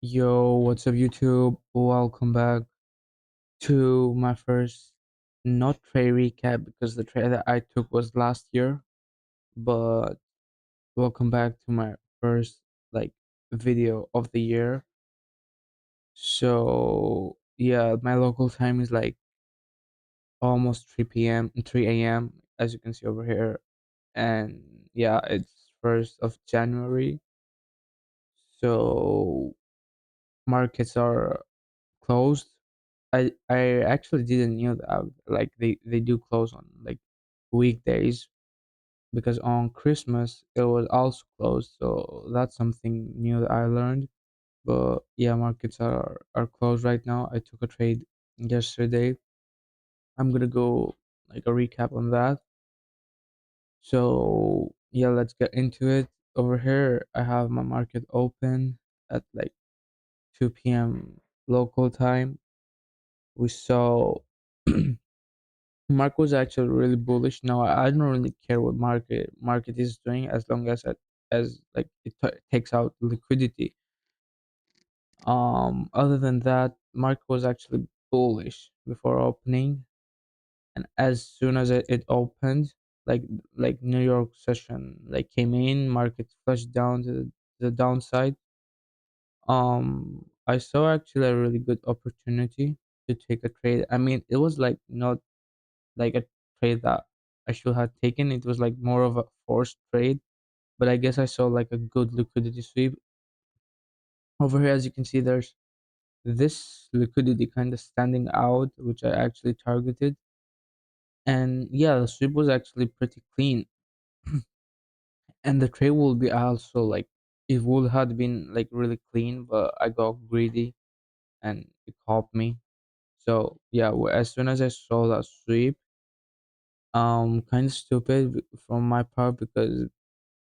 Yo, what's up, YouTube? Welcome back to my first not trade recap because the trade that I took was last year, but welcome back to my first like video of the year. So, yeah, my local time is like almost 3 p.m., 3 a.m., as you can see over here. And yeah, it's 1st of January. So, markets are closed. I actually didn't knew that like they do close on like weekdays because on Christmas it was also closed. So that's something new that I learned. But yeah, markets are closed right now. I took a trade yesterday. I'm gonna go like a recap on that. So yeah, let's get into it. Over here, I have my market open at like 2 p.m. local time. We saw Mark was actually really bullish. Now I don't really care what market is doing as long as as like takes out liquidity. Other than that, Mark was actually bullish before opening, and as soon as it opened, like New York session like came in, market flushed down to the downside. I saw actually a really good opportunity to take a trade. I mean, it was like not like a trade that I should have taken. It was like more of a forced trade, but I guess I saw like a good liquidity sweep. Over here, as you can see, there's this liquidity kind of standing out, which I actually targeted. And yeah, the sweep was actually pretty clean. And the trade will be also like, it would have been like really clean, but I got greedy and it caught me. So yeah, as soon as I saw that sweep, kind of stupid from my part because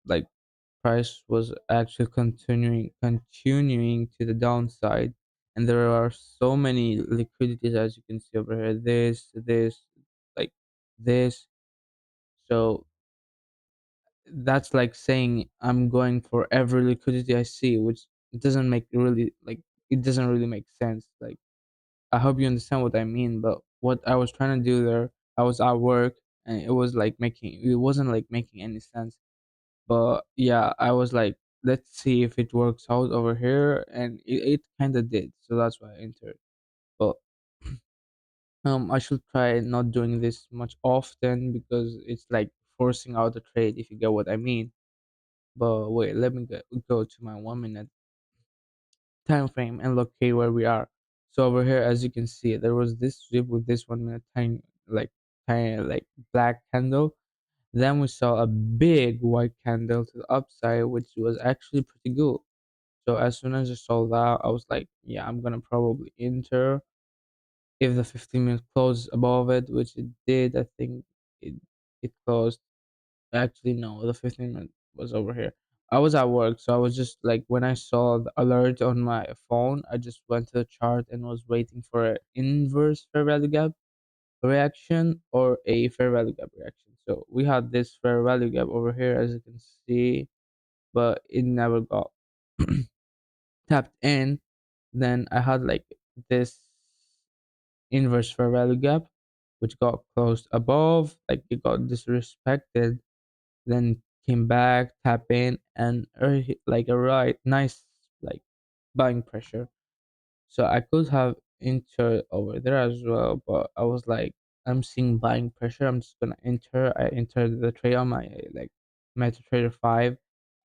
like price was actually continuing to the downside, and there are so many liquidities as you can see over here, this like this. So that's like saying I'm going for every liquidity I see, which doesn't make really like, it doesn't really make sense. Like, I hope you understand what I mean. But what I was trying to do there, I was at work, and it wasn't like making any sense. But yeah, I was like, let's see if it works out over here, and it kind of did. So that's why I entered. But I should try not doing this much often because it's like forcing out the trade, if you get what I mean. But wait, let me go to my 1 minute time frame and look here where we are. So over here, as you can see, there was this strip with this 1 minute tiny like black candle. Then we saw a big white candle to the upside, which was actually pretty good. So as soon as I saw that, I was like, yeah, I'm gonna probably enter if the 15 minutes closed above it, which it did. I think it it closed. Actually, no, the 15 minute was over here. I was at work, so I was just like, when I saw the alert on my phone, I just went to the chart and was waiting for an inverse fair value gap reaction or a fair value gap reaction. So we had this fair value gap over here, as you can see, but it never got tapped in. Then I had like this inverse fair value gap, which got closed above, like it got disrespected, then came back, tap in, and like a right nice like buying pressure. So I could have entered over there as well, but I was like, I'm seeing buying pressure. I'm just gonna enter. I entered the trade on my like MetaTrader 5.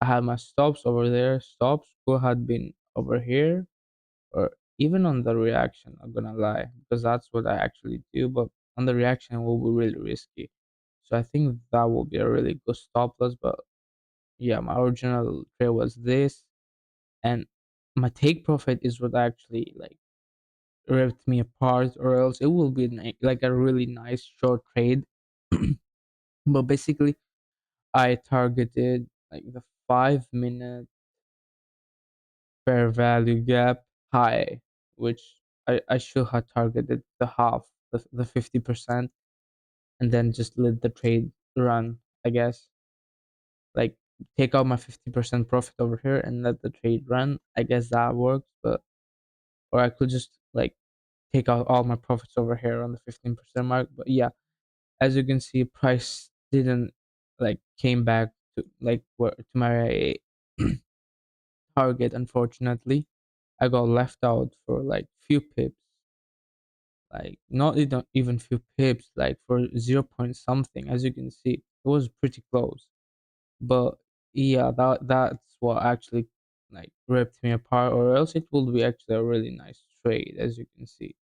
I had my stops over there. Stops could have been over here or even on the reaction. I'm gonna lie because that's what I actually do. But on the reaction, it will be really risky. So I think that will be a really good stop loss. But yeah, my original trade was this, and my take profit is what actually like ripped me apart, or else it will be like a really nice short trade. But basically, I targeted like the 5 minute fair value gap high, which I should have targeted the half, the 50%, and then just let the trade run, I guess. Like take out my 50% profit over here and let the trade run. I guess that works, but or I could just like take out all my profits over here on the 15% mark. But yeah, as you can see, price didn't like came back to like where to my target. Unfortunately, I got left out for like few pips, like not even few pips, like for 0 point something. As you can see, it was pretty close. But yeah, that's what actually like ripped me apart, or else it will be actually a really nice trade, as you can see.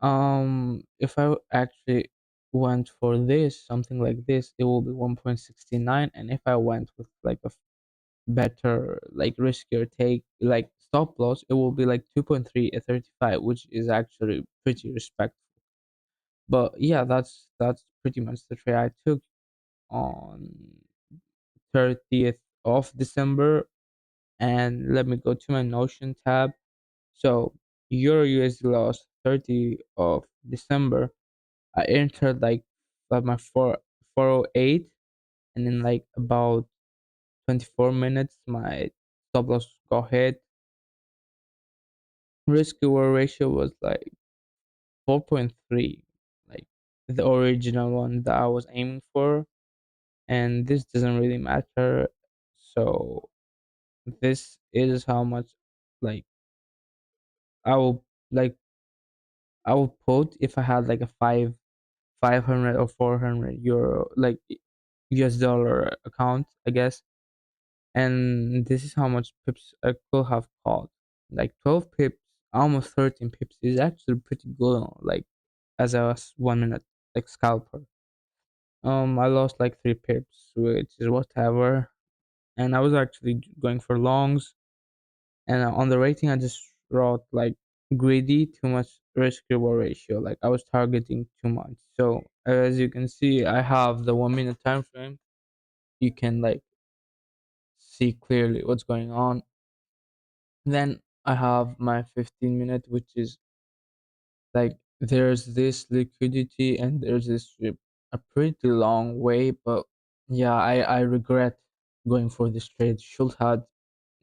If I actually went for this, something like this, it will be 1.69, and if I went with like a better, like riskier take, like stop loss, it will be like 2.335, which is actually pretty respectful. But yeah, that's pretty much the trade I took on 30th of December. And let me go to my Notion tab. So Euro USD loss 30 of December. I entered like at my 408, and in like about 24 minutes my stop loss got hit. Risk reward ratio was like 4.3, like the original one that I was aiming for, and this doesn't really matter. So this is how much like I will like I will put if I had like a 500 or 400 euro like US dollar account, I guess. And this is how much pips I could have caught. Like 12 pips, almost 13 pips is actually pretty good. Like as a 1 minute like scalper. I lost like 3 pips, which is whatever. And I was actually going for longs. And on the rating, I just wrote like greedy, too much risk reward ratio. Like I was targeting too much. So as you can see, I have the 1 minute time frame. You can like see clearly what's going on. Then I have my 15 minute, which is like there's this liquidity and there's this a pretty long way. But yeah, I regret going for this trade. Should have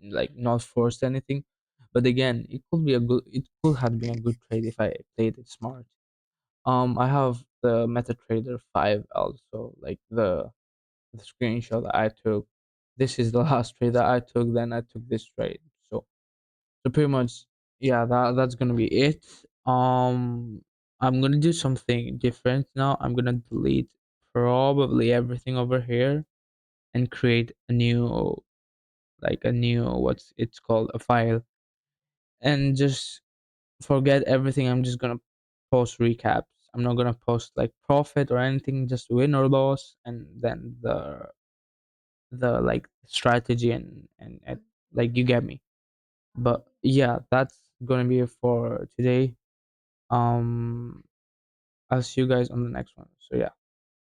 like not forced anything. But again, it could have been a good trade if I played it smart. I have the MetaTrader 5 also, like the screenshot that I took. This is the last trade that I took. Then I took this trade. So pretty much, yeah, that's gonna be it. I'm gonna do something different now. I'm gonna delete probably everything over here and create a new, like a new, what's it's called, a file, and just forget everything. I'm just gonna post recaps. I'm not gonna post like profit or anything, just win or loss, and then the like strategy and like you get me. But yeah, that's gonna be it for today. um I'll see you guys on the next one. So yeah.